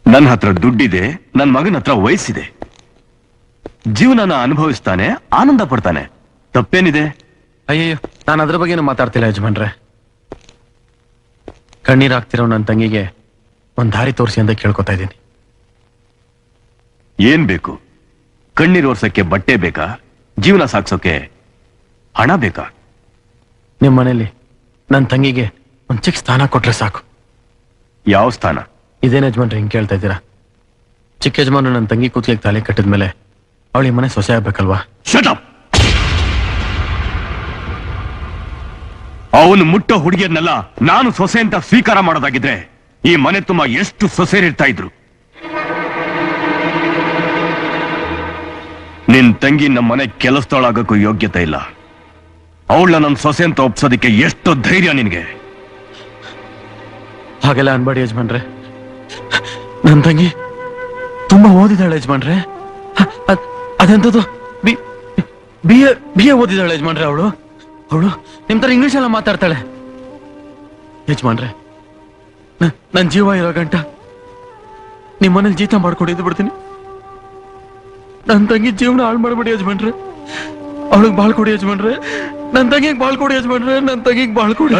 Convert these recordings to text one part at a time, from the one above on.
ನನ್ನ ಹತ್ರ ದುಡ್ಡಿದೆ, ನನ್ನ ಮಗನ ಹತ್ರ ವಯಸ್ಸಿದೆ. ಜೀವನನ ಅನುಭವಿಸ್ತಾನೆ, ಆನಂದ ಪಡ್ತಾನೆ. ತಪ್ಪೇನಿದೆ? ಅಯ್ಯಯ್ಯೋ, ನಾನು ಅದ್ರ ಬಗ್ಗೆನೂ ಮಾತಾಡ್ತಿಲ್ಲ ಯಜಮಾನ್ರೆ. ಕಣ್ಣೀರಾಗ್ತಿರೋ ನನ್ನ ತಂಗಿಗೆ ಒಂದ್ ದಾರಿ ತೋರಿಸಿ ಅಂತ ಕೇಳ್ಕೊತಾ ಇದ್ದೀನಿ. ಏನ್ ಬೇಕು? ಕಣ್ಣೀರ್ ಒರ್ಸಕ್ಕೆ ಬಟ್ಟೆ ಬೇಕಾ? ಜೀವನ ಸಾಗ್ಸೋಕೆ ಹಣ ಬೇಕಾ? ನಿಮ್ ಮನೇಲಿ ನನ್ನ ತಂಗಿಗೆ ಒಂದ್ ಚಿಕ್ಕ ಸ್ಥಾನ ಕೊಟ್ರೆ ಸಾಕು. ಯಾವ ಸ್ಥಾನ? ಇದೇನ್ ಯಜಮಾನ್ರೆ ಹಿಂಗ್ ಕೇಳ್ತಾ ಇದ್ದೀರಾ? ಚಿಕ್ಕ ಯಜಮಾನ್ರು ನನ್ನ ತಂಗಿ ಕೂತ್ಗೆ ತಾಳಿ ಕಟ್ಟಿದ್ಮೇಲೆ ಅವಳಿ ಮನೆ ಸೊಸೆ ಆಗ್ಬೇಕಲ್ವಾ? Shut up! ಅವನು ಮುಟ್ಟೋ ಹುಡುಗಿಯನ್ನೆಲ್ಲ ನಾನು ಸೊಸೆ ಅಂತ ಸ್ವೀಕಾರ ಮಾಡೋದಾಗಿದ್ರೆ ಈ ಮನೆ ತುಂಬಾ ಎಷ್ಟು ಸೊಸೆರಿರ್ತಾ ಇದ್ರು. ನಿನ್ ತಂಗಿ ನಮ್ಮ ಮನೆ ಕೆಲಸದೊಳಾಗಕ್ಕೂ ಯೋಗ್ಯತೆ ಇಲ್ಲ. ಅವಳ ನನ್ನ ಸೊಸೆ ಅಂತ ಒಪ್ಸೋದಿಕ್ಕೆ ಎಷ್ಟು ಧೈರ್ಯ ನಿನ್ಗೆ? ಹಾಗೆಲ್ಲ ಅನ್ಬೇಡಿ ಯಜಮಾನ್ರೆ. ನನ್ನ ತಂಗಿ ತುಂಬಾ ಓದಿದಾಳೆ ಯಜಮಾನ್ರೆ. ಅದೆಂತದ್ದು ಬಿ ಎ ಓದಿದಾಳೆ ಯಜಮಾನ್ರೆ. ಅವಳು ನಿಮ್ ತರ ಇಂಗ್ಲಿಷ್ ಎಲ್ಲ ಮಾತಾಡ್ತಾಳೆ ಯಜಮಾನ್ರೆ. ನನ್ ಜೀವ ಇರೋ ಗಂಟ ನಿಮ್ ಮನೇಲಿ ಜೀತ ಮಾಡ್ಕೊಂಡಿದ್ದು ಬಿಡ್ತೀನಿ. ನನ್ ತಂಗಿ ಜೀವನ ಹಾಳು ಮಾಡ್ಬೇಡಿ ಯಜಮಾನ್ರೆ. ಅವಳಿಗೆ ಬಾಳ್ ಕೊಡಿ ಯಜಮಾನ್ರೆ. ನನ್ ತಂಗಿಗೆ ಬಾಳ್ ಕೊಡಿ ಯಜಮಾನ್ರೆ. ನನ್ ತಂಗಿಗೆ ಬಾಳ್ ಕೊಡಿ.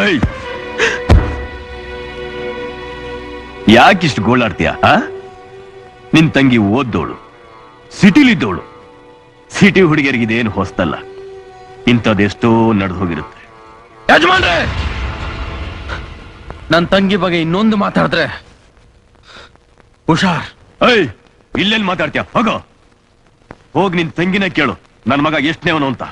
ಯಾಕಿಷ್ಟು ಗೋಳಾಡ್ತೀಯ? ನಿನ್ ತಂಗಿ ಓದ್ದೋಳು, ಸಿಟಿಲಿದ್ದೋಳು. ಸಿಟಿ ಹುಡುಗಿಯರಿಗೆ ಇದೇನು ಹೊಸ್ತಲ್ಲ. ಇಂಥದ್ದೆಷ್ಟೋ ನಡೆದು ಹೋಗಿರುತ್ತೆ. ಯಜಮಾನ್ರೆ, ನನ್ ತಂಗಿ ಬಗ್ಗೆ ಇನ್ನೊಂದು ಮಾತಾಡಿದ್ರೆ ಹುಷಾರ್. ಇಲ್ಲೇನ್ ಮಾತಾಡ್ತೀಯ? ಹೋಗ್ ನಿನ್ ತಂಗಿನ ಕೇಳು, ನನ್ ಮಗ ಎಷ್ಟನೇ ಅವನು ಅಂತ.